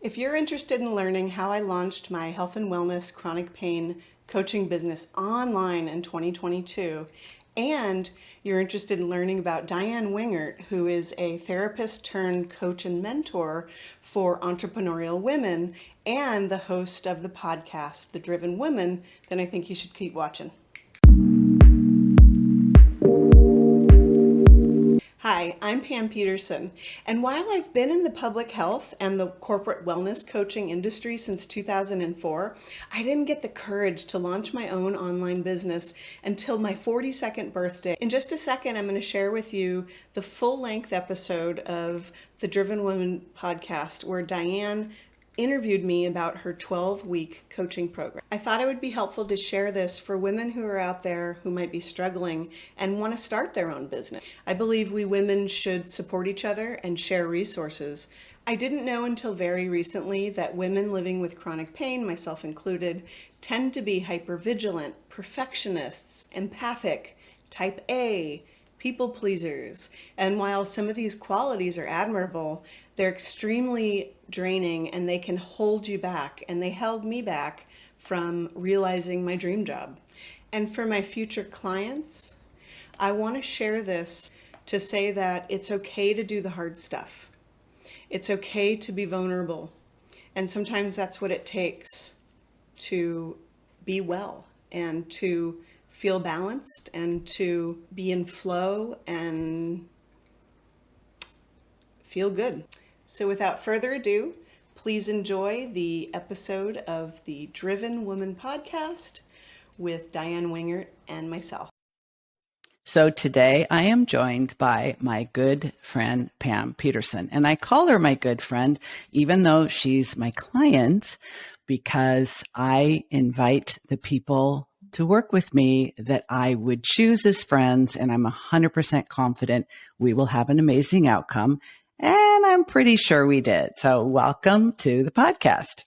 If you're interested in learning how I launched my health and wellness chronic pain coaching business online in 2022, and you're interested in learning about Diann Wingert, who is a therapist turned coach and mentor for entrepreneurial women and the host of the podcast, The Driven Woman, then I think you should keep watching. Hi, I'm Pam Peterson, and while I've been in the public health and the corporate wellness coaching industry since 2004, I didn't get the courage to launch my own online business until my 42nd birthday. In just a second, I'm going to share with you the full-length episode of the Driven Woman podcast where Diann interviewed me about her 12-week coaching program. I thought it would be helpful to share this for women who are out there who might be struggling and want to start their own business. I believe we women should support each other and share resources. I didn't know until very recently that women living with chronic pain, myself included, tend to be hypervigilant, perfectionists, empathic, type A, people pleasers. And while some of these qualities are admirable, they're extremely draining and they can hold you back. And they held me back from realizing my dream job. And for my future clients, I want to share this to say that it's okay to do the hard stuff. It's okay to be vulnerable. And sometimes that's what it takes to be well and to feel balanced and to be in flow and feel good. So without further ado, please enjoy the episode of the Driven Woman podcast with Diann Wingert and myself. So today I am joined by my good friend, Pam Peterson. And I call her my good friend, even though she's my client, because I invite the people to work with me that I would choose as friends. And I'm 100% confident we will have an amazing outcome. And I'm pretty sure we did. So welcome to the podcast.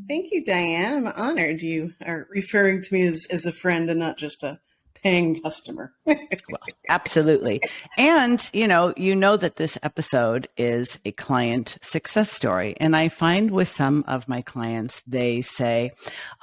Thank you, Diann. I'm honored you are referring to me as a friend and not just a paying customer. Well, absolutely. And, you know that this episode is a client success story. And I find with some of my clients, they say,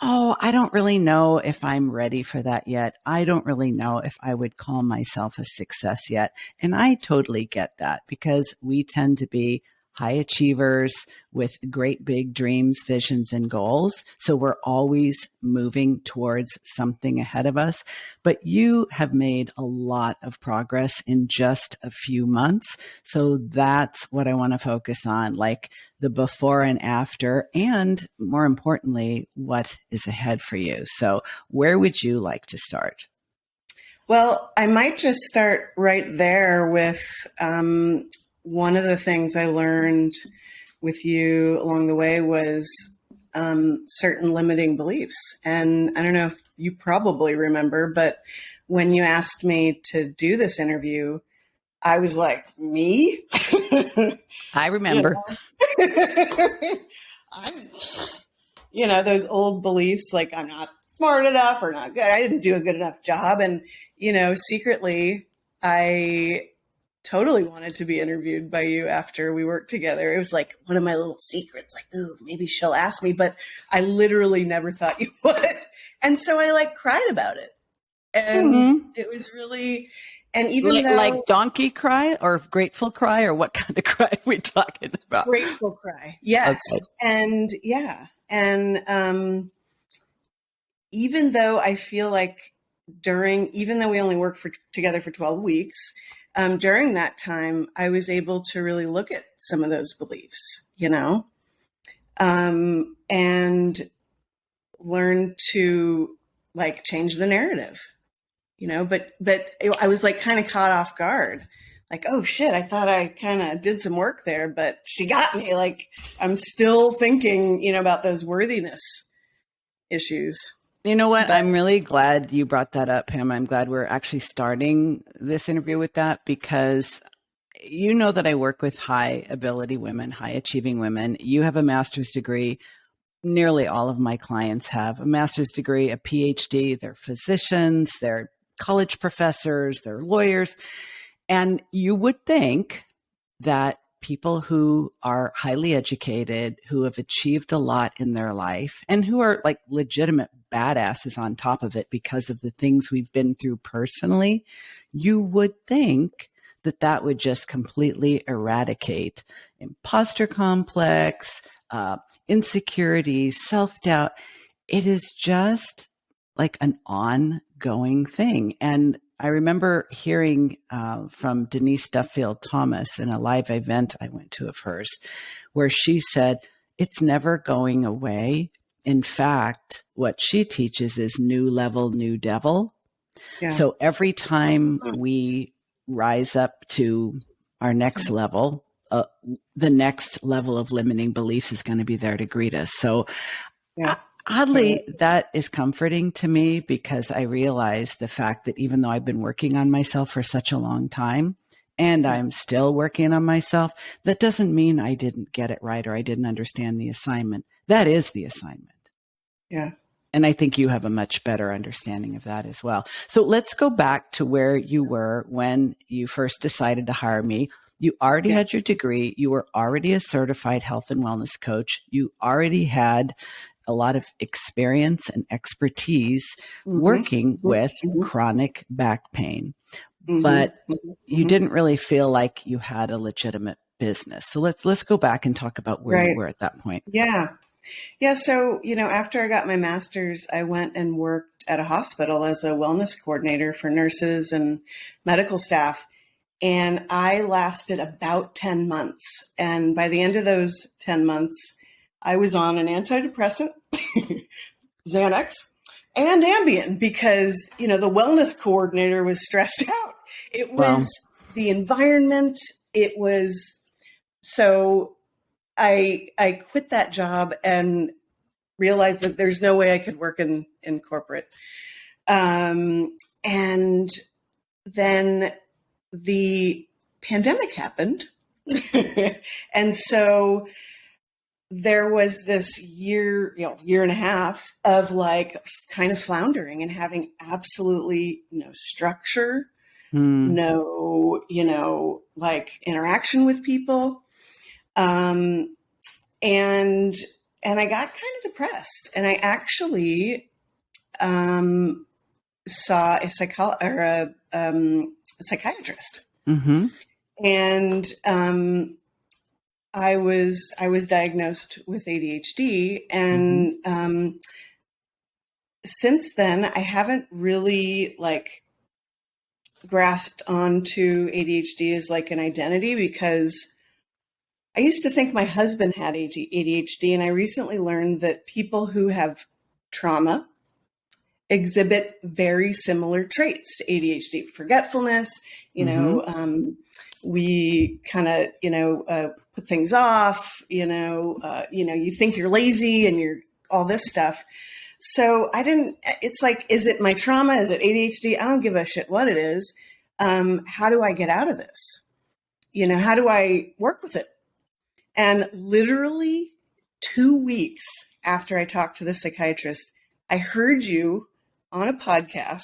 oh, I don't really know if I'm ready for that yet. I don't really know if I would call myself a success yet. And I totally get that because we tend to be high achievers with great big dreams, visions, and goals. So we're always moving towards something ahead of us. But you have made a lot of progress in just a few months. So that's what I want to focus on, like the before and after, and more importantly, what is ahead for you. So where would you like to start? Well, I might just start right there with one of the things I learned with you along the way was certain limiting beliefs. And I don't know if you probably remember, but when you asked me to do this interview, I was like, me? I remember. Those old beliefs, like I'm not smart enough or not good. I didn't do a good enough job. And, secretly, I totally wanted to be interviewed by you after we worked together. It was like one of my little secrets, like, ooh, maybe she'll ask me, but I literally never thought you would. And so I cried about it. And It was really, and even though like donkey cry or grateful cry, or what kind of cry are we talking about? Grateful cry. Yes. Okay. And yeah. And even though I feel like even though we only worked together for 12 weeks, during that time, I was able to really look at some of those beliefs, and learn to change the narrative, but I was kind of caught off guard. Like, oh shit, I thought I kind of did some work there, but she got me. I'm still thinking, about those worthiness issues. You know what? I'm really glad you brought that up, Pam. I'm glad we're actually starting this interview with that because you know that I work with high ability women, high achieving women. You have a master's degree. Nearly all of my clients have a master's degree, a PhD. They're physicians, they're college professors, they're lawyers. And you would think that people who are highly educated, who have achieved a lot in their life, and who are like legitimate badasses on top of it because of the things we've been through personally, you would think that that would just completely eradicate imposter complex, insecurities, self-doubt. It is just like an ongoing thing. And I remember hearing from Denise Duffield Thomas in a live event I went to of hers, where she said, it's never going away. In fact, what she teaches is new level, new devil. Yeah. So every time we rise up to our next level, the next level of limiting beliefs is going to be there to greet us. So Yeah. oddly, that is comforting to me because I realize the fact that even though I've been working on myself for such a long time and I'm still working on myself, that doesn't mean I didn't get it right or I didn't understand the assignment. That is the assignment. Yeah. And I think you have a much better understanding of that as well. So let's go back to where you were when you first decided to hire me. You already had your degree. You were already a certified health and wellness coach. You already had a lot of experience and expertise working with chronic back pain, but you didn't really feel like you had a legitimate business. So let's go back and talk about where you were at that point. Yeah. Yeah. So, after I got my master's, I went and worked at a hospital as a wellness coordinator for nurses and medical staff. And I lasted about 10 months. And by the end of those 10 months, I was on an antidepressant, Xanax, and Ambien because, the wellness coordinator was stressed out. It was the environment. It was so I quit that job and realized that there's no way I could work in corporate. And then the pandemic happened. And so there was this year and a half of like kind of floundering and having absolutely no structure, no, like interaction with people. And I got kind of depressed, and I actually saw a psychiatrist, and I was diagnosed with ADHD, and since then I haven't really like grasped onto ADHD as like an identity because I used to think my husband had ADHD, and I recently learned that people who have trauma exhibit very similar traits to ADHD. Forgetfulness, we kind of, put things off, you think you're lazy and you're all this stuff. So it's like, is it my trauma? Is it ADHD? I don't give a shit what it is. How do I get out of this? How do I work with it? And literally 2 weeks after I talked to the psychiatrist, I heard you on a podcast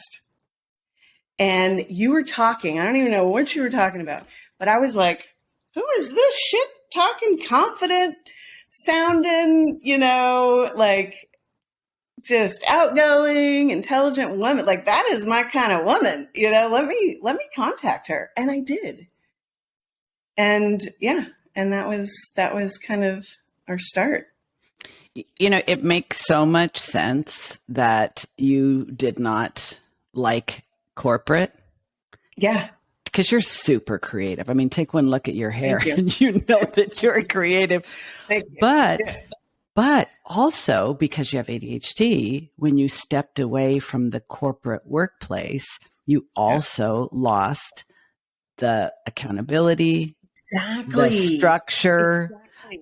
and you were talking. I don't even know what you were talking about, but I was like, who is this shit talking, confident sounding, like just outgoing, intelligent woman? Like that is my kind of woman, let me contact her. And I did. And yeah. And that was kind of our start. It makes so much sense that you did not like corporate. Yeah. Because you're super creative. I mean, take one look at your hair and you know that you're creative. Thank you. But also because you have ADHD, when you stepped away from the corporate workplace, you also lost the accountability, the structure,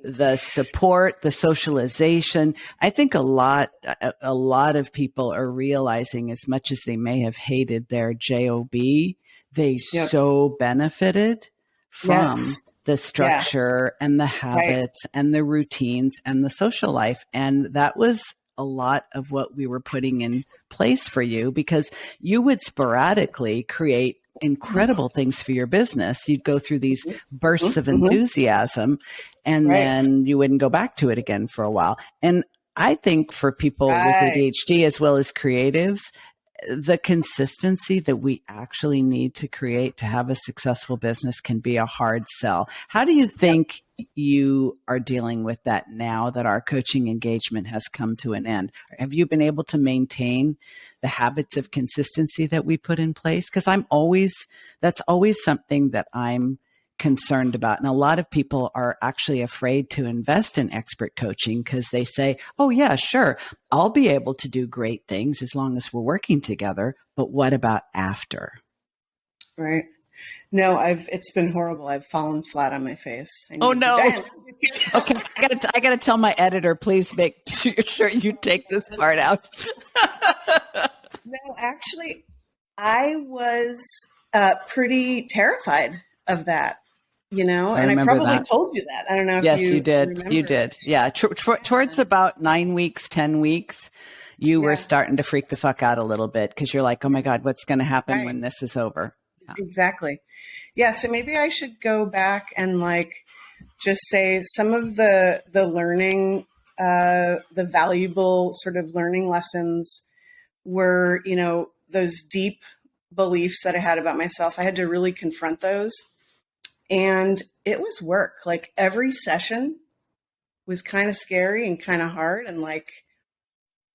the support, the socialization. I think a lot of people are realizing, as much as they may have hated their job, they so benefited from the structure and the habits and the routines and the social life. And that was a lot of what we were putting in place for you, because you would sporadically create incredible things for your business. You'd go through these bursts of Mm-hmm. enthusiasm, and Right. then you wouldn't go back to it again for a while. And I think for people with Right. ADHD as well as creatives, the consistency that we actually need to create to have a successful business can be a hard sell. How do you think you are dealing with that now that our coaching engagement has come to an end? Have you been able to maintain the habits of consistency that we put in place? Because that's always something that I'm concerned about. And a lot of people are actually afraid to invest in expert coaching because they say, oh, yeah, sure, I'll be able to do great things as long as we're working together. But what about after? Right. No, it's been horrible. I've fallen flat on my face. I Oh, need you, no. Diann. Okay, I gotta tell my editor, please make sure you take this part out. No, actually, I was pretty terrified of that, I and I remember probably that. told you that. I don't know if Yes, you you did. You remember. did. Yeah. Towards about 9 weeks, 10 weeks, you were Yeah, starting to freak the fuck out a little bit because you're like, oh my God, what's going to happen right. when this is over? Yeah. Exactly. Yeah, so maybe I should go back and just say some of the learning, the valuable sort of learning lessons were, those deep beliefs that I had about myself. I had to really confront those. And it was work. Like every session was kind of scary and kind of hard. And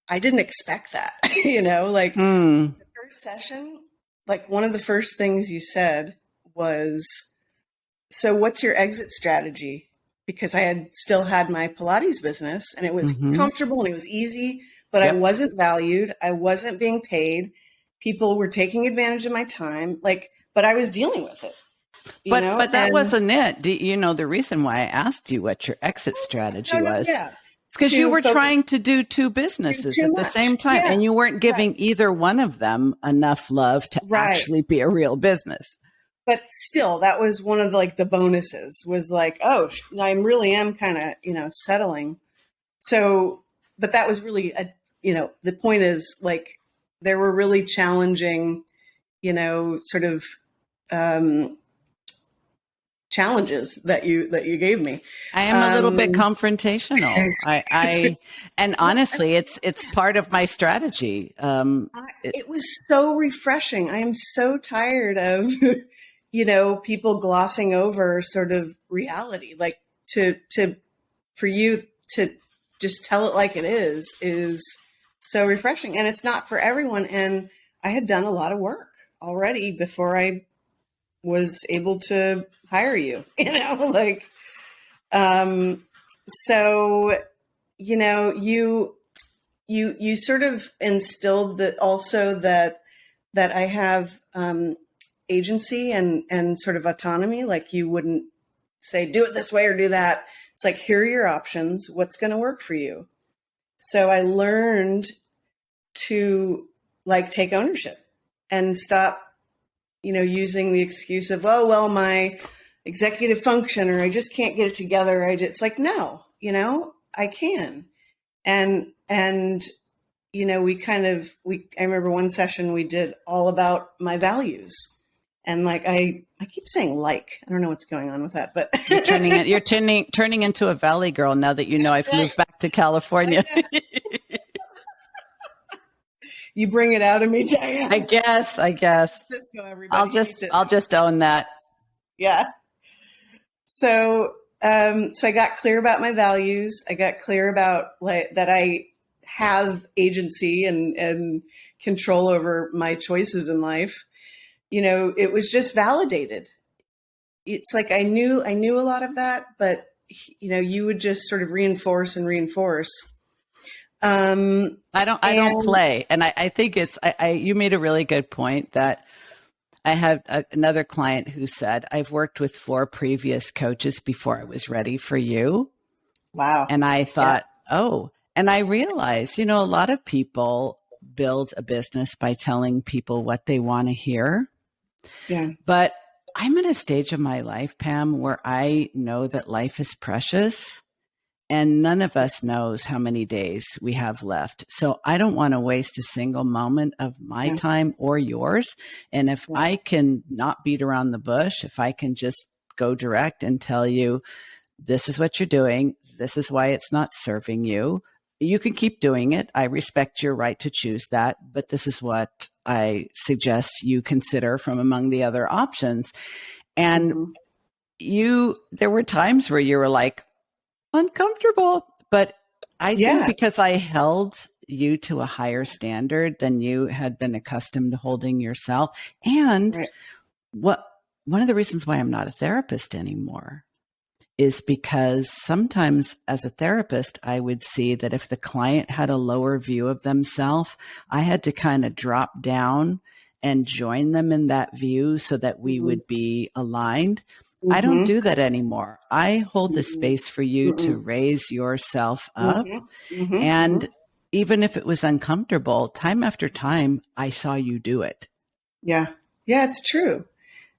I didn't expect that, Mm. the first session, one of the first things you said was, so what's your exit strategy? Because I had still had my Pilates business and it was Mm-hmm. comfortable and it was easy, but I Yep. wasn't valued. I wasn't being paid. People were taking advantage of my time. But I was dealing with it, But that and wasn't it. Do you know the reason why I asked you what your exit strategy no, was? yeah, It's because you to were focus trying to do two businesses too at the much. same time Yeah, and you weren't right, giving either one of them enough love to right. actually be a real business. But still, that was one of the bonuses was oh, I really am kind of, settling. So, but that was really the point is there were really challenging, sort of um, challenges that you gave me. I am a little bit confrontational. And honestly, it's part of my strategy. It was so refreshing. I am so tired of, people glossing over sort of reality. For you to just tell it like it is so refreshing. And it's not for everyone. And I had done a lot of work already before I was able to hire you, so, you sort of instilled that also that I have agency and sort of autonomy. Like you wouldn't say, do it this way or do that. It's like, here are your options. What's going to work for you? So I learned to take ownership and stop, using the excuse of, oh, well, my executive function, or I just can't get it together. It's like, no, I can. And, I remember one session we did all about my values. And I keep saying I don't know what's going on with that, but you're turning into a Valley girl now that you know I've moved back to California. You bring it out of me, Diann. I guess. I'll just own that. Yeah. So, so I got clear about my values. I got clear about that I have agency and control over my choices in life. It was just validated. It's like I knew a lot of that, but you would just sort of reinforce and reinforce. I don't play. And I think you made a really good point that I had another client who said, I've worked with 4 previous coaches before I was ready for you. Wow. And I thought, oh, and I realized, a lot of people build a business by telling people what they want to hear. Yeah. But I'm at a stage of my life, Pam, where I know that life is precious And none of us knows how many days we have left. So I don't want to waste a single moment of my Yeah. time or yours. And if Yeah. I can not beat around the bush, if I can just go direct and tell you, this is what you're doing, this is why it's not serving you, you can keep doing it. I respect your right to choose that, but this is what I suggest you consider from among the other options. And there were times where you were like, uncomfortable. But I think Yeah. because I held you to a higher standard than you had been accustomed to holding yourself. And Right. one of the reasons why I'm not a therapist anymore is because sometimes as a therapist, I would see that if the client had a lower view of themselves, I had to kind of drop down and join them in that view so that we would be aligned. I don't Mm-hmm. do that anymore. I hold the Mm-mm. space for you to Mm-mm. raise yourself up. Mm-hmm. Mm-hmm. Mm-hmm. And even if it was uncomfortable, time after time, I saw you do it. Yeah. Yeah, it's true.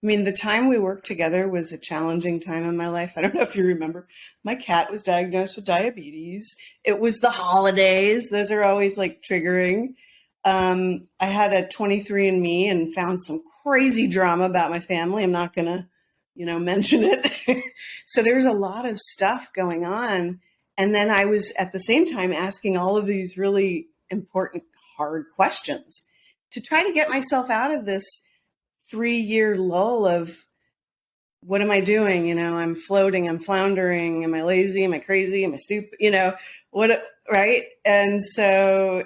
I mean, the time we worked together was a challenging time in my life. I don't know if you remember. My cat was diagnosed with diabetes. It was the holidays. Those are always like triggering. I had a 23andMe and found some crazy drama about my family. I'm not going to, mention it. So there's a lot of stuff going on. And then I was at the same time asking all of these really important, hard questions to try to get myself out of this 3-year lull of what am I doing? I'm floating, I'm floundering. Am I lazy? Am I crazy? Am I stupid? What, right? And so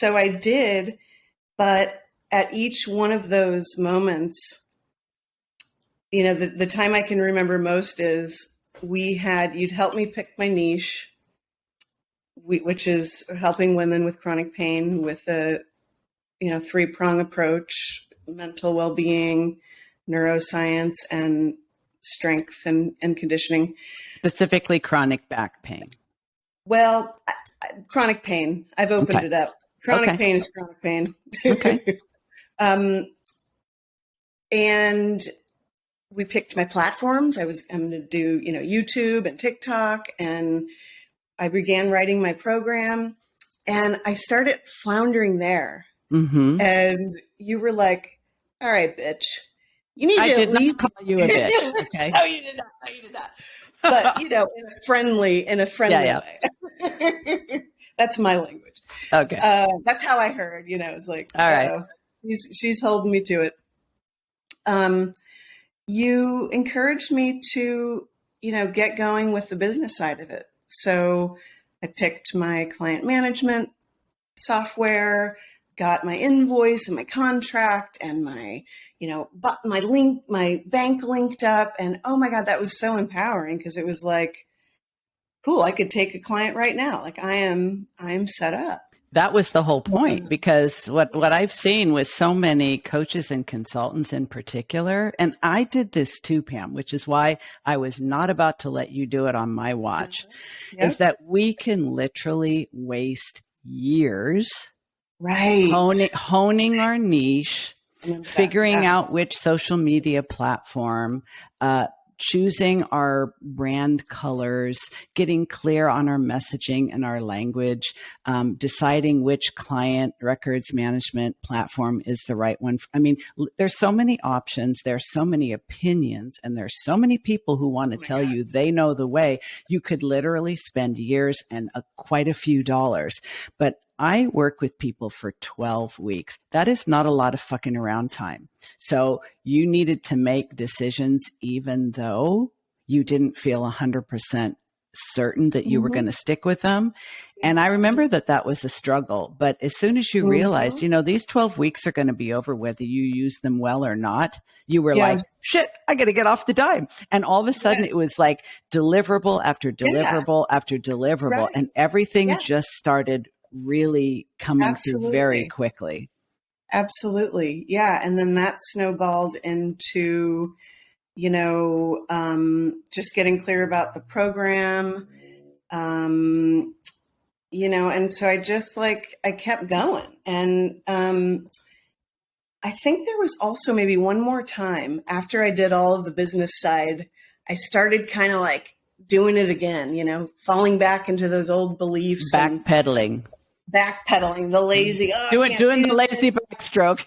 I did, but at each one of those moments, the time I can remember most is you'd help me pick my niche, which is helping women with chronic pain with a, 3-prong approach: mental well-being, neuroscience, and strength and conditioning. Specifically chronic back pain. Well, chronic pain. I've opened Okay. it up. Chronic Okay. pain is chronic pain. Okay. And we picked my platforms. I'm going to do, YouTube and TikTok, and I began writing my program, and I started floundering there. Mm-hmm. And you were like, "All right, bitch, you need I to at did not least." call you a bitch. Okay. No, you did not. No, you did not. But in a friendly Yeah. way. That's my language. Okay. That's how I heard. It's like, All right. she's holding me to it. You encouraged me to, get going with the business side of it. So I picked my client management software, got my invoice and my contract and my, my bank linked up. And oh my God, that was so empowering, because it was like, cool, I could take a client right now. Like I am set up. That was the whole point, because what I've seen with so many coaches and consultants in particular, and I did this too, Pam, which is why I was not about to let you do it on my watch, Yep. is that we can literally waste years Right. honing our niche, figuring out which social media platform, choosing our brand colors, getting clear on our messaging and our language, deciding which client records management platform is the right one. I mean, there's so many options, there's so many opinions, and there's so many people who want to tell you they know the way. You could literally spend years and quite a few dollars. But I work with people for 12 weeks. That is not a lot of fucking around time. So you needed to make decisions even though you didn't feel 100% certain that you were going to stick with them. And I remember that was a struggle. But as soon as you realized, these 12 weeks are going to be over whether you use them well or not, you were like, shit, I got to get off the dime. And all of a sudden it was like deliverable after deliverable after deliverable. Right. And everything just started really coming through very quickly. Absolutely. Yeah. And then that snowballed into, just getting clear about the program, and so I kept going. And I think there was also maybe one more time after I did all of the business side, I started kind of like doing it again, falling back into those old beliefs and Backpedaling. backpedaling, the lazy, I can't Doing do the lazy this. backstroke.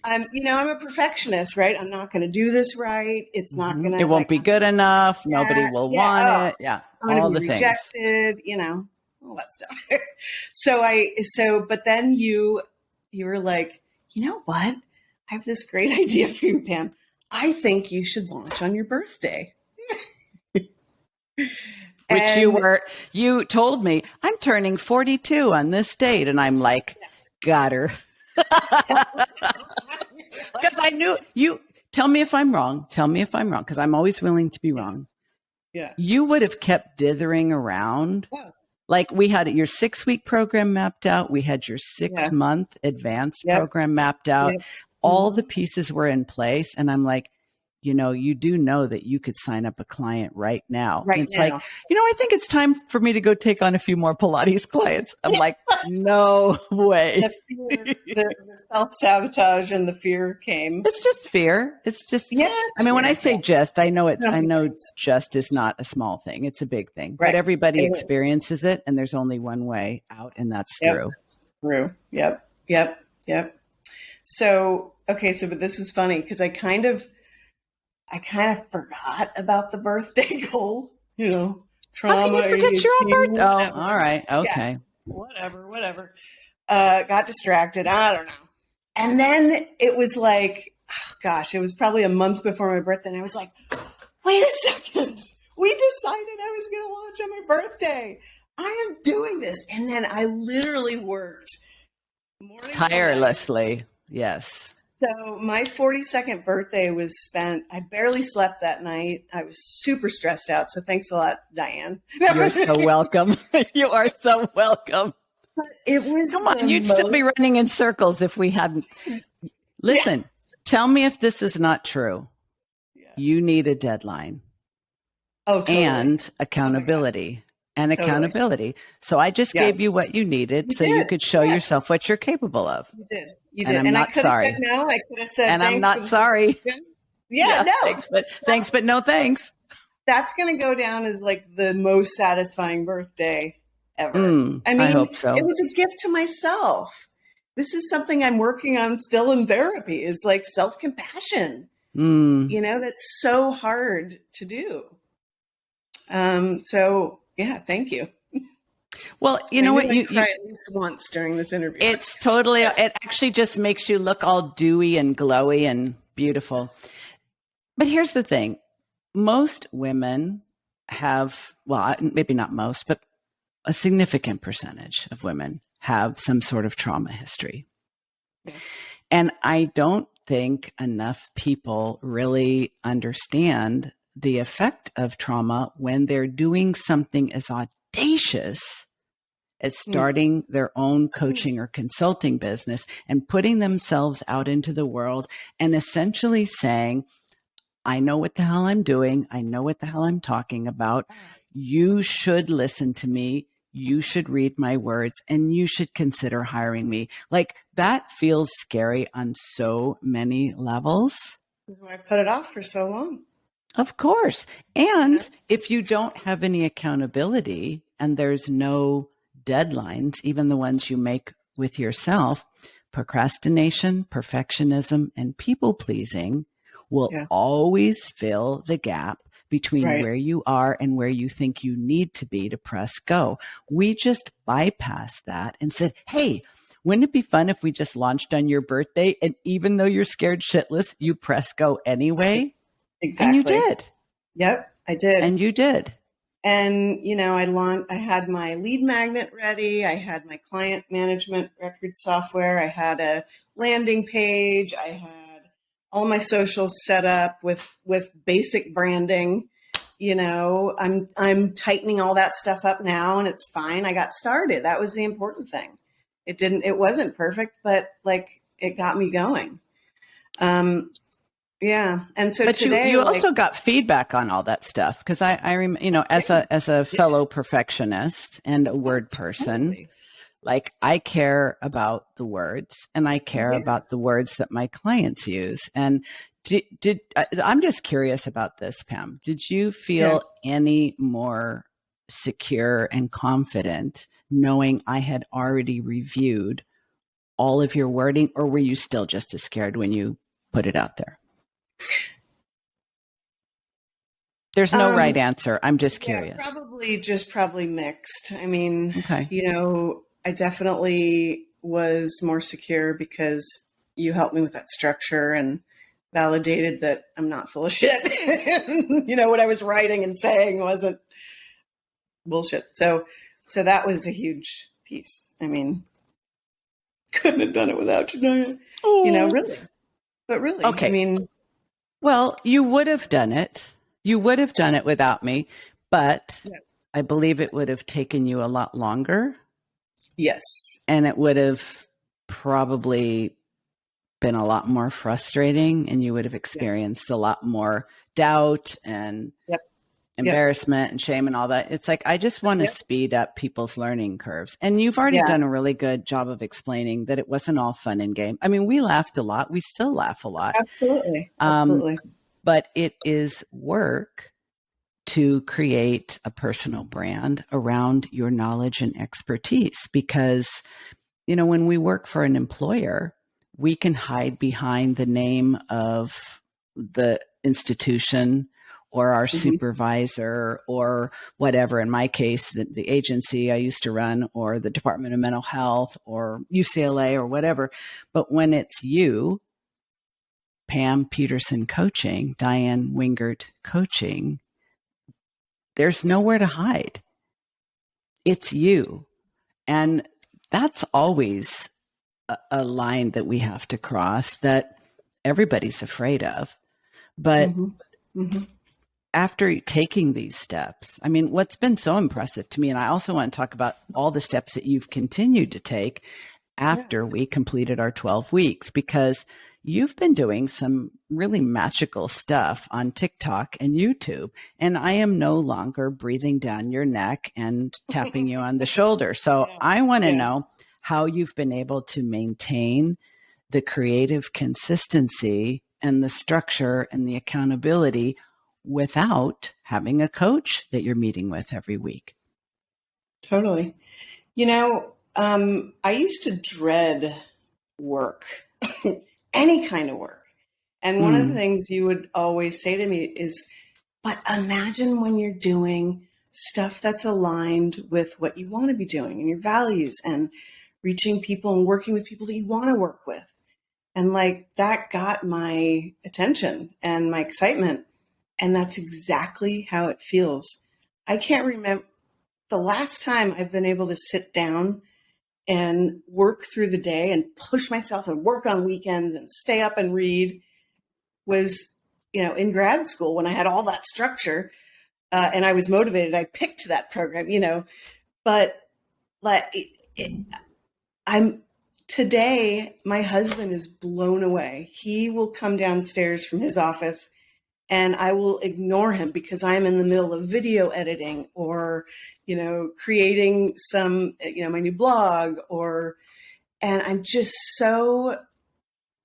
I'm a perfectionist, right? I'm not going to do this right. It's not going to, It won't be good enough. Nobody will want oh, it. Yeah. I'm going All to the be things. rejected, all that stuff. But then you were like, you know what? I have this great idea for you, Pam. I think you should launch on your birthday. Which you told me, I'm turning 42 on this date. And I'm like, got her. Because I knew tell me if I'm wrong. Tell me if I'm wrong. Because I'm always willing to be wrong. Yeah. You would have kept dithering around. Yeah. Like we had your 6-week program mapped out. We had your 6-month advanced program mapped out. Yep. All the pieces were in place. And I'm like, you do know that you could sign up a client right now. Right and it's now. like, I think it's time for me to go take on a few more Pilates clients. I'm like, no way. The self-sabotage and the fear came. It's just fear. It's just, when I say just, I know just is not a small thing. It's a big thing, but everybody experiences it. And there's only one way out, and that's through. Through. Yep. So, but this is funny because I kind of forgot about the birthday goal, trauma. How can you forget your own birthday? Oh, all right. Okay. Yeah, whatever. Got distracted. I don't know. And then it was like, it was probably a month before my birthday. And I was like, wait a second. We decided I was going to launch on my birthday. I am doing this. And then I literally worked tirelessly. Yes. So my 42nd birthday was spent, I barely slept that night. I was super stressed out. So thanks a lot, Diann. You're so welcome. You are so welcome. It was Come on, you'd still be running in circles if we hadn't. Listen, tell me if this is not true. Yeah. You need a deadline. Oh, totally. And accountability. Accountability. So I just gave you what you needed you could show yourself what you're capable of. You did. And I'm not sorry. I could have said no. I could have said and I'm not sorry. No. Thanks, but no thanks. That's going to go down as like the most satisfying birthday ever. I hope so. It was a gift to myself. This is something I'm working on still in therapy, is like self-compassion. That's so hard to do. Thank you. Well, you know what? You try at least once during this interview. It's totally, it actually just makes you look all dewy and glowy and beautiful. But here's the thing. Most women have, well, maybe not most, but a significant percentage of women have some sort of trauma history. Yeah. And I don't think enough people really understand the effect of trauma when they're doing something as audacious as starting their own coaching or consulting business and putting themselves out into the world and essentially saying, I know what the hell I'm doing. I know what the hell I'm talking about. You should listen to me. You should read my words and you should consider hiring me. Like, that feels scary on so many levels. That's why I put it off for so long. Of course. And if you don't have any accountability and there's no deadlines, even the ones you make with yourself, procrastination, perfectionism, and people pleasing will always fill the gap between where you are and where you think you need to be to press go. We just bypassed that and said, hey, wouldn't it be fun if we just launched on your birthday? And even though you're scared shitless, you press go anyway. Exactly. And you did. Yep, I did. And you did. And, I had my lead magnet ready. I had my client management record software. I had a landing page. I had all my socials set up with basic branding. I'm tightening all that stuff up now and it's fine. I got started. That was the important thing. It wasn't perfect, but it got me going. Yeah. And so but today you also got feedback on all that stuff. Cause I as a fellow perfectionist and a word person, I care about the words and I care about the words that my clients use. And, I'm just curious about this, Pam. Did you Yeah. feel any more secure and confident knowing I had already reviewed all of your wording, or were you still just as scared when you put it out there? There's no right Um, answer. I'm just yeah, curious. probably mixed. I mean, Okay. I definitely was more secure because you helped me with that structure and validated that I'm not full of shit. What I was writing and saying wasn't bullshit. So that was a huge piece. I mean, couldn't have done it without you, Diann. Oh, Really. But really, I okay. mean, Well, you would have done it. You would have done it without me, but yeah. I believe it would have taken you a lot longer, Yes. and it would have probably been a lot more frustrating, and you would have Yeah. experienced a lot more doubt and Yep. Yep. embarrassment and shame and all that. It's like, I just want to Yep. speed up people's learning curves. And you've already Yeah. done a really good job of explaining that it wasn't all fun and game. I mean, we laughed a lot. We still laugh a lot. Absolutely. Um, Absolutely. but it is work to create a personal brand around your knowledge and expertise because, when we work for an employer, we can hide behind the name of the institution or our Hmm. supervisor or whatever. In my case, the agency I used to run, or the Department of Mental Health or UCLA or whatever. But when it's you, Pam Peterson Coaching, Diann Wingert Coaching, there's nowhere to hide. It's you. And that's always a line that we have to cross that everybody's afraid of. But Hmm. Hmm. after taking these steps, I mean, what's been so impressive to me, and I also want to talk about all the steps that you've continued to take Yeah. after we completed our 12 weeks, because you've been doing some really magical stuff on TikTok and YouTube. And I am no longer breathing down your neck and tapping you on the shoulder. So Yeah. I want to Yeah. know how you've been able to maintain the creative consistency and the structure and the accountability without having a coach that you're meeting with every week. Totally. I used to dread work, any kind of work. And one of the Mm, things you would always say to me is, but imagine when you're doing stuff that's aligned with what you want to be doing and your values and reaching people and working with people that you want to work with. And like that got my attention and my excitement. And that's exactly how it feels. I can't remember the last time I've been able to sit down and work through the day and push myself and work on weekends and stay up and read was, in grad school when I had all that structure and I was motivated. I picked that program, but like I'm today, my husband is blown away. He will come downstairs from his office and I will ignore him because I'm in the middle of video editing or, creating some, my new blog and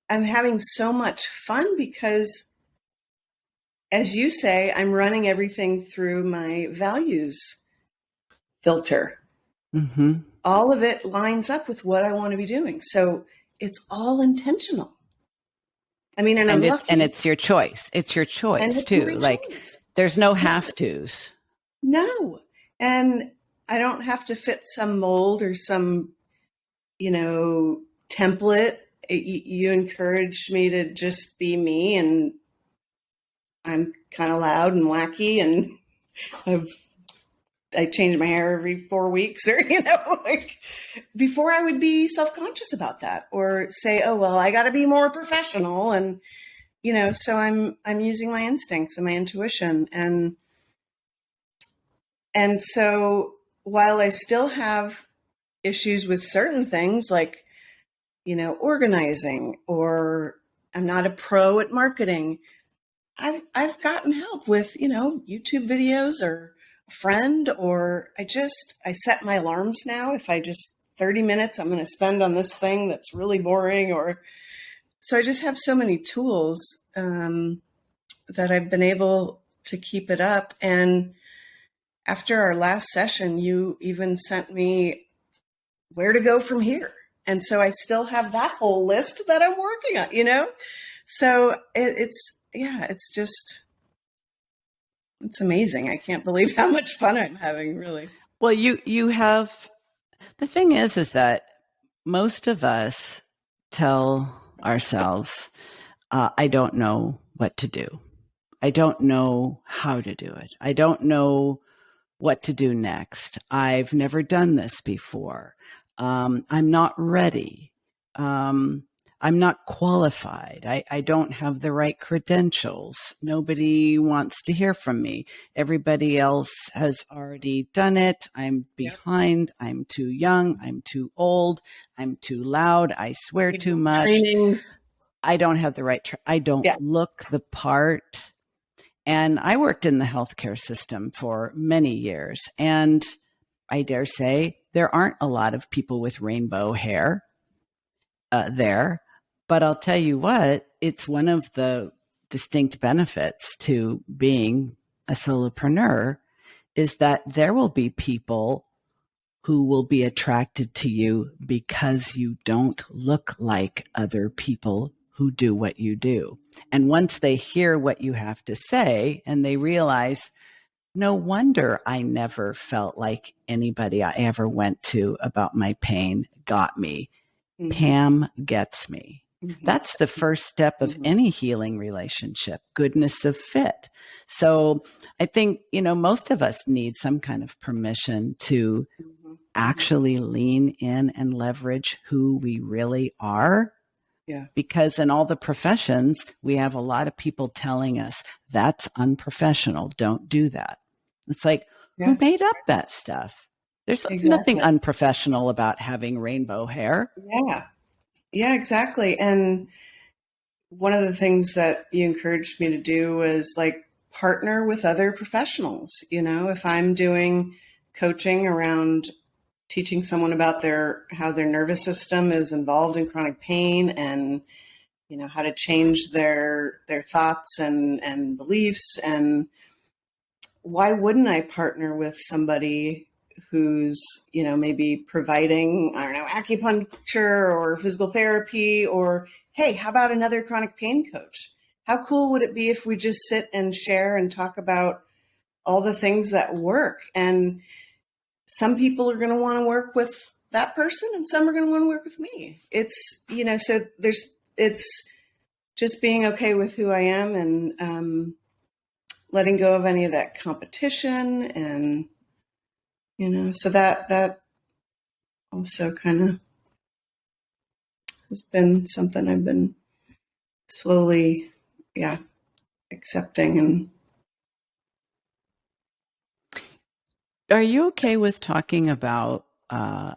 I'm having so much fun because, as you say, I'm running everything through my values filter. mm-hmm. All of it lines up with what I want to be doing. So it's all intentional. I mean, and I'm And lucky, it's your choice. It's your and choice it's my too. Like, choice. there's no Yeah, have tos. no. And I don't have to fit some mold or some, template. You encouraged me to just be me, and I'm kind of loud and wacky, and I've I change my hair every 4 weeks, or like before I would be self conscious about that, or say, oh well, I got to be more professional, and so I'm using my instincts and my intuition, and so while I still have issues with certain things like organizing, or I'm not a pro at marketing, I've gotten help with YouTube videos or a friend, or I set my alarms now. If I just 30 minutes I'm going to spend on this thing that's really boring, or so I just have so many tools that I've been able to keep it up. And after our last session, you even sent me where to go from here. And so I still have that whole list that I'm working on, you know? So it's amazing. I can't believe how much fun I'm having, really. Well, you have, the thing is that most of us tell ourselves, I don't know what to do. I don't know how to do it. I don't know what to do next. I've never done this before. I'm not ready. I'm not qualified. I don't have the right credentials. Nobody wants to hear from me. Everybody else has already done it. I'm behind. I'm too young. I'm too old. I'm too loud. I swear too much. Trainings. I don't have the right, I don't look the part. And I worked in the healthcare system for many years. And I dare say there aren't a lot of people with rainbow hair there. But I'll tell you what, it's one of the distinct benefits to being a solopreneur is that there will be people who will be attracted to you because you don't look like other people who do what you do. And once they hear what you have to say and they realize, no wonder I never felt like anybody I ever went to about my pain got me. Mm-hmm. Pam gets me. Mm-hmm. That's the first step of any healing relationship, goodness of fit. So I think, most of us need some kind of permission to actually lean in and leverage who we really are. Yeah. Because in all the professions, we have a lot of people telling us that's unprofessional. Don't do that. It's like, who made up that stuff? There's nothing unprofessional about having rainbow hair. Yeah, exactly. And one of the things that you encouraged me to do was partner with other professionals. If I'm doing coaching around teaching someone about how their nervous system is involved in chronic pain and, how to change their thoughts and beliefs. And why wouldn't I partner with somebody who's, maybe providing, I don't know, acupuncture or physical therapy, or, hey, how about another chronic pain coach? How cool would it be if we just sit and share and talk about all the things that work? And some people are going to want to work with that person and some are going to want to work with me. It's, so it's just being okay with who I am and letting go of any of that competition. And, so that also kind of has been something I've been slowly, accepting. And are you okay with talking about, I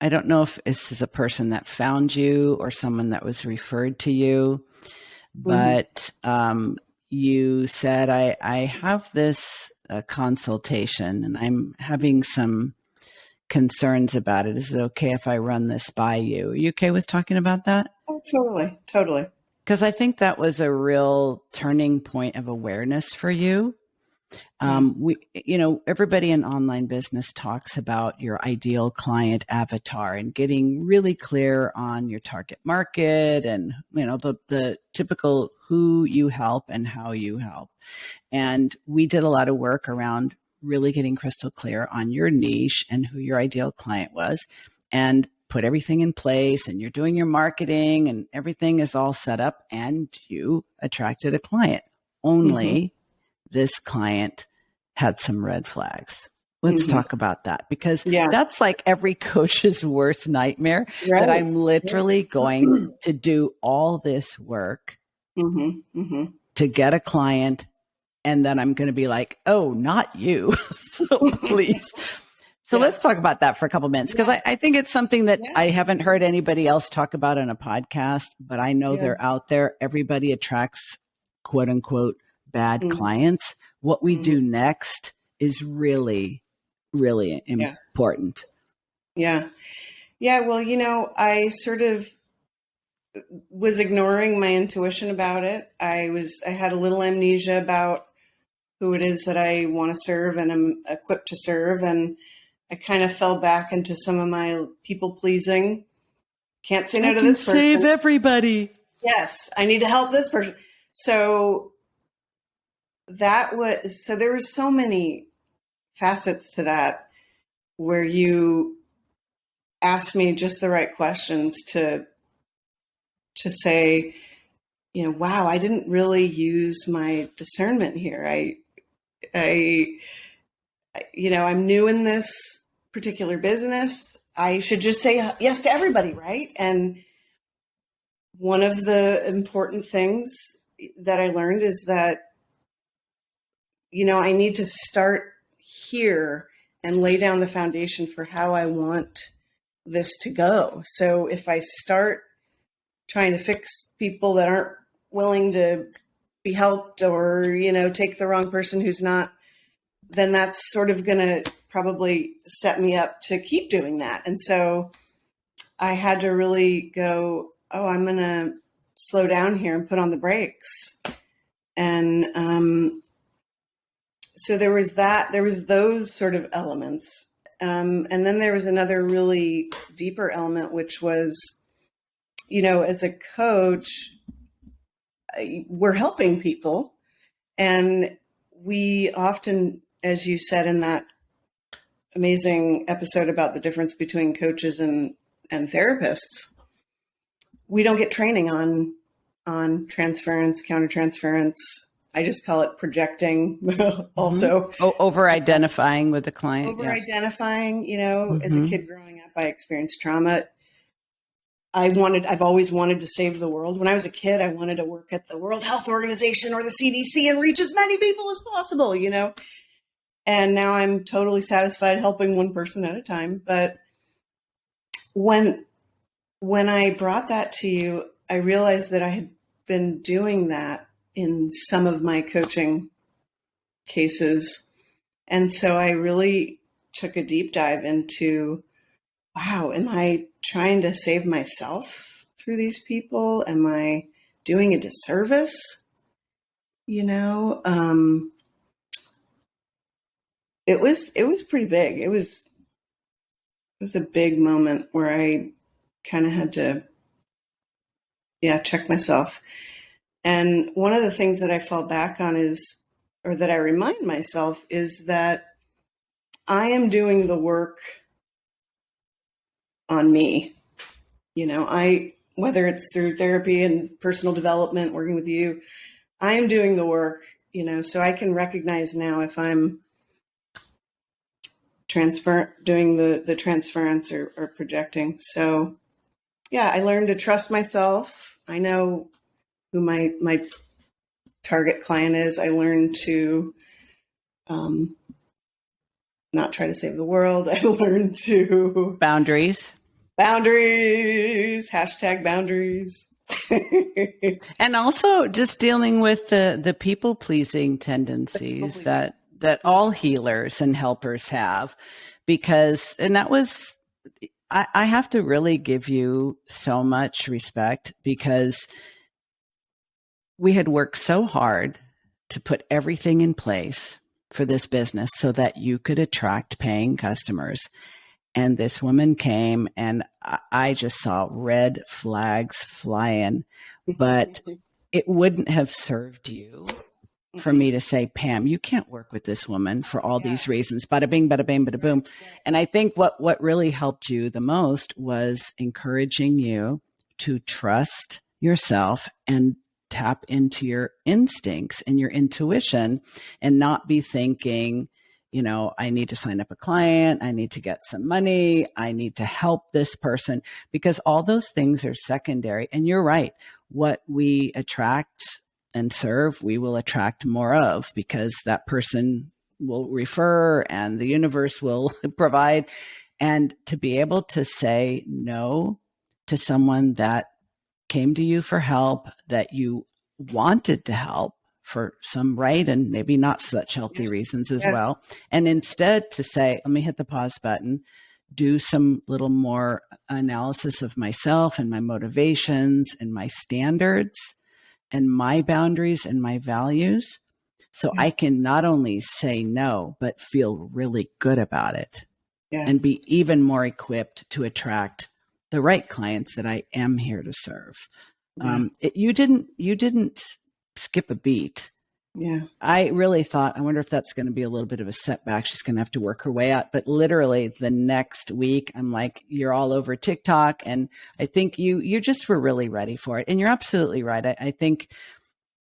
don't know if this is a person that found you or someone that was referred to you, but you said, I have this consultation and I'm having some concerns about it. Is it okay if I run this by you? Are you okay with talking about that? Oh, totally. Because I think that was a real turning point of awareness for you. Everybody in online business talks about your ideal client avatar and getting really clear on your target market and, the typical who you help and how you help. And we did a lot of work around really getting crystal clear on your niche and who your ideal client was and put everything in place, and you're doing your marketing and everything is all set up and you attracted a client. Only this client had some red flags. Let's talk about that, because that's like every coach's worst nightmare, that I'm literally going to do all this work to get a client. And then I'm going to be like, oh, not you. So please. So let's talk about that for a couple minutes, because I think it's something that I haven't heard anybody else talk about in a podcast, but I know they're out there. Everybody attracts quote unquote bad clients. What we do next is really, really important. Yeah. Well, I sort of was ignoring my intuition about it. I had a little amnesia about who it is that I want to serve and am equipped to serve. And I kind of fell back into some of my people pleasing. Can't say no to this person. Save everybody. Yes, I need to help this person. So there were so many facets to that where you asked me just the right questions to say, wow, I didn't really use my discernment here. I'm new in this particular business. I should just say yes to everybody, right? And one of the important things that I learned is that, I need to start here and lay down the foundation for how I want this to go. So if I start trying to fix people that aren't willing to be helped, or, take the wrong person who's not, then that's sort of going to probably set me up to keep doing that. And so I had to really go, oh, I'm going to slow down here and put on the brakes. And so there was those sort of elements. And then there was another really deeper element, which was, as a coach, we're helping people. And we often, as you said in that amazing episode about the difference between coaches and therapists, we don't get training on transference, countertransference. I just call it projecting. Also, over identifying with the client. Over identifying, as a kid growing up, I experienced trauma. I've always wanted to save the world. When I was a kid, I wanted to work at the World Health Organization or the CDC and reach as many people as possible, And now I'm totally satisfied helping one person at a time. But when I brought that to you, I realized that I had been doing that in some of my coaching cases. And so I really took a deep dive into, wow, am I trying to save myself through these people? Am I doing a disservice? It was pretty big. It was a big moment where I kind of had to, check myself. And one of the things that I fall back on or that I remind myself, is that I am doing the work on me. Whether it's through therapy and personal development, working with you, I am doing the work, so I can recognize now if I'm doing the transference or projecting. So I learned to trust myself. I know who my target client is. I learned to not try to save the world. I learned to boundaries, #boundaries. And also just dealing with the people pleasing tendencies that all healers and helpers have, because, and that was, I have to really give you so much respect, because we had worked so hard to put everything in place for this business so that you could attract paying customers. And this woman came, and I just saw red flags flying, but it wouldn't have served you for me to say, Pam, you can't work with this woman for all these reasons. Bada bing, bada bing, bada boom. And I think what really helped you the most was encouraging you to trust yourself and tap into your instincts and your intuition, and not be thinking, I need to sign up a client, I need to get some money, I need to help this person, because all those things are secondary. And you're right. What we attract and serve, we will attract more of, because that person will refer and the universe will provide. And to be able to say no to someone that came to you for help, that you wanted to help for some right and maybe not such healthy reasons as well. And instead to say, let me hit the pause button. do some little more analysis of myself and my motivations and my standards and my boundaries and my values. So Yeah. I can not only say no, but feel really good about it Yeah. and be even more equipped to attract the right clients that I am here to serve. Yeah. You didn't skip a beat. Yeah. I really thought, I wonder if that's going to be a little bit of a setback. She's going to have to work her way out. But literally the next week, I'm like, you're all over TikTok. And I think you just were really ready for it. And you're absolutely right. I think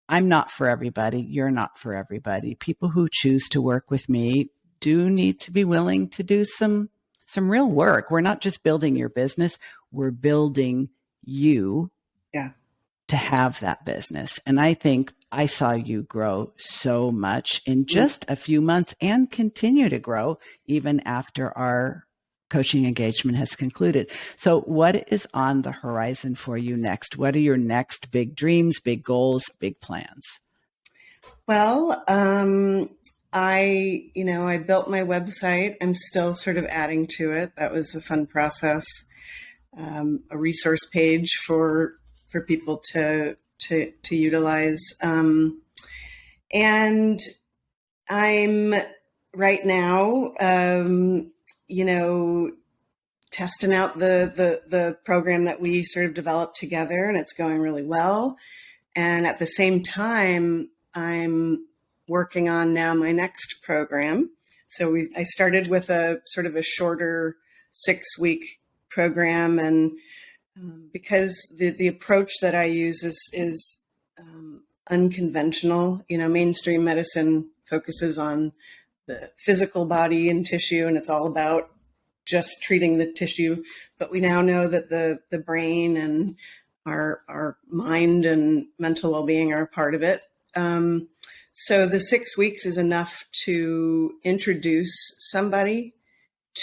I'm not for everybody. You're not for everybody. People who choose to work with me do need to be willing to do some real work. We're not just building your business. We're building you Yeah. to have that business. And I think I saw you grow so much in just a few months and continue to grow even after our coaching engagement has concluded. So what is on the horizon for you next? What are your next big dreams, big goals, big plans? Well, I built my website. I'm still sort of adding to it. That was a fun process. A resource page for people to utilize. And I'm right now, testing out the program that we sort of developed together, and it's going really well. And at the same time, I'm working on now my next program. So I started with a sort of a shorter 6-week program, and because the approach that I use is unconventional. Mainstream medicine focuses on the physical body and tissue, and it's all about just treating the tissue. But we now know that the brain and our mind and mental well-being are a part of it. So the 6 weeks is enough to introduce somebody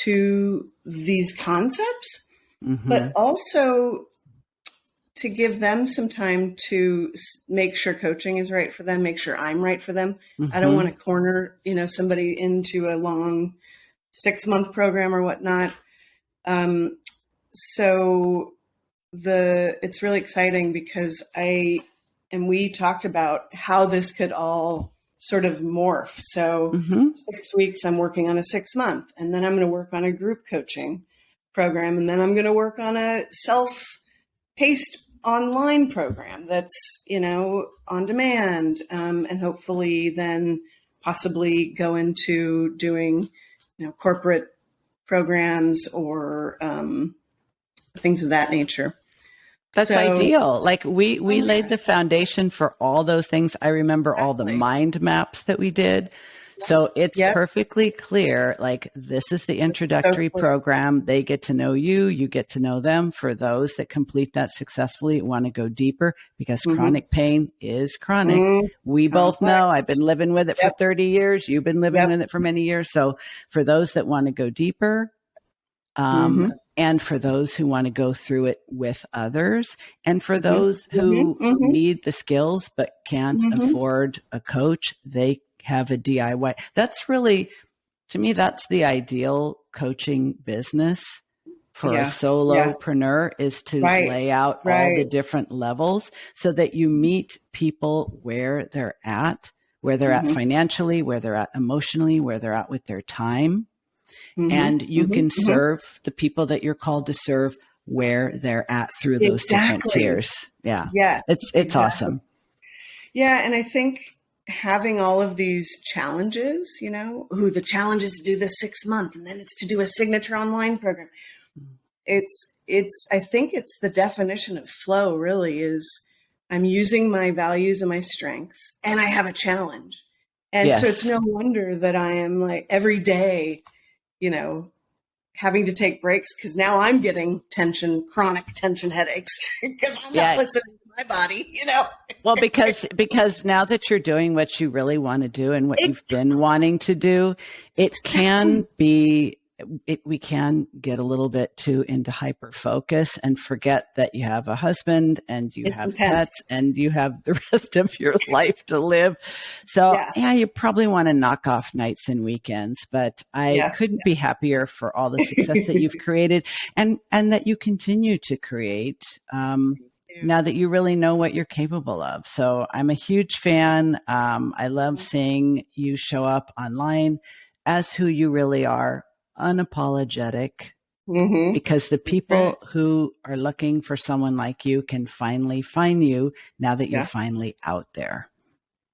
to these concepts, but also to give them some time to make sure coaching is right for them, make sure I'm right for them. I don't want to corner, somebody into a long 6-month program or whatnot. So it's really exciting because we talked about how this could all sort of morph. So 6 weeks, I'm working on a 6-month, and then I'm going to work on a group coaching program. And then I'm going to work on a self-paced online program that's, on demand. And hopefully then possibly go into doing, corporate programs or things of that nature. That's ideal. Like we laid the foundation for all those things. I remember all the mind maps that we did. So it's perfectly clear, like this is the introductory program. They get to know you, you get to know them. For those that complete that successfully, want to go deeper because chronic pain is chronic. We both know. I've been living with it for 30 years. You've been living with it for many years. So for those that want to go deeper, and for those who want to go through it with others, and for those who need the skills but can't afford a coach, they have a DIY. That's really, to me, that's the ideal coaching business for a solopreneur is to lay out all the different levels so that you meet people where they're at financially, where they're at emotionally, where they're at with their time. And you can serve the people that you're called to serve where they're at through those different tiers. Yeah. It's awesome. Yeah. And I think having all of these challenges, the challenge is to do this 6-month and then it's to do a signature online program. I think it's the definition of flow really is I'm using my values and my strengths and I have a challenge. And so it's no wonder that I am like every day, having to take breaks because now I'm getting chronic tension headaches because I'm not listening to my body, Well, because now that you're doing what you really want to do and what you've been wanting to do, it can be we can get a little bit too into hyper focus and forget that you have a husband and you It's have intense. pets and you have the rest of your life to live. So Yeah. yeah, you probably want to knock off nights and weekends, but I Yeah. couldn't be happier for all the success that you've created and that you continue to create. Now that you really know what you're capable of. So I'm a huge fan. I love seeing you show up online as who you really are, unapologetic, Mm-hmm. because the That's right. people who are looking for someone like you can finally find you now that you're Yeah. finally out there.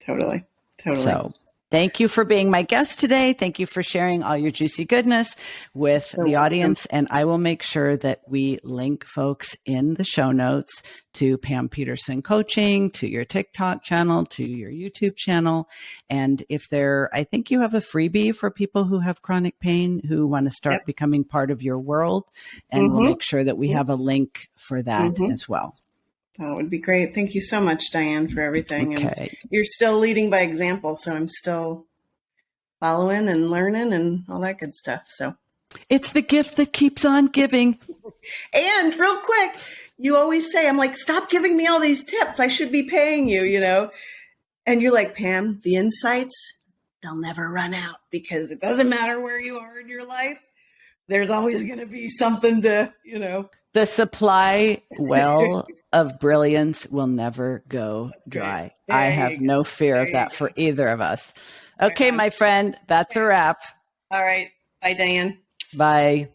Totally. Totally. So thank you for being my guest today. Thank you for sharing all your juicy goodness with You're the welcome. audience. And I will make sure that we link folks in the show notes to Pam Peterson Coaching, to your TikTok channel, to your YouTube channel. And if I think you have a freebie for people who have chronic pain who want to start Yep. becoming part of your world. And we'll Mm-hmm. make sure that we have a link for that Mm-hmm. as well. That would be great. Thank you so much, Diann, for everything. And Okay. you're still leading by example, so I'm still following and learning and all that good stuff. So, It's the gift that keeps on giving. and real quick, you always say, I'm like, stop giving me all these tips. I should be paying you, you know? And you're like, Pam, the insights, they'll never run out because it doesn't matter where you are in your life. There's always going to be something to, you know. The supply well of brilliance will never go That's dry. right. I There have you no go. fear There of you that go. for either of us. Right Okay, on. my friend, that's a wrap. All right. Bye, Diann. Bye.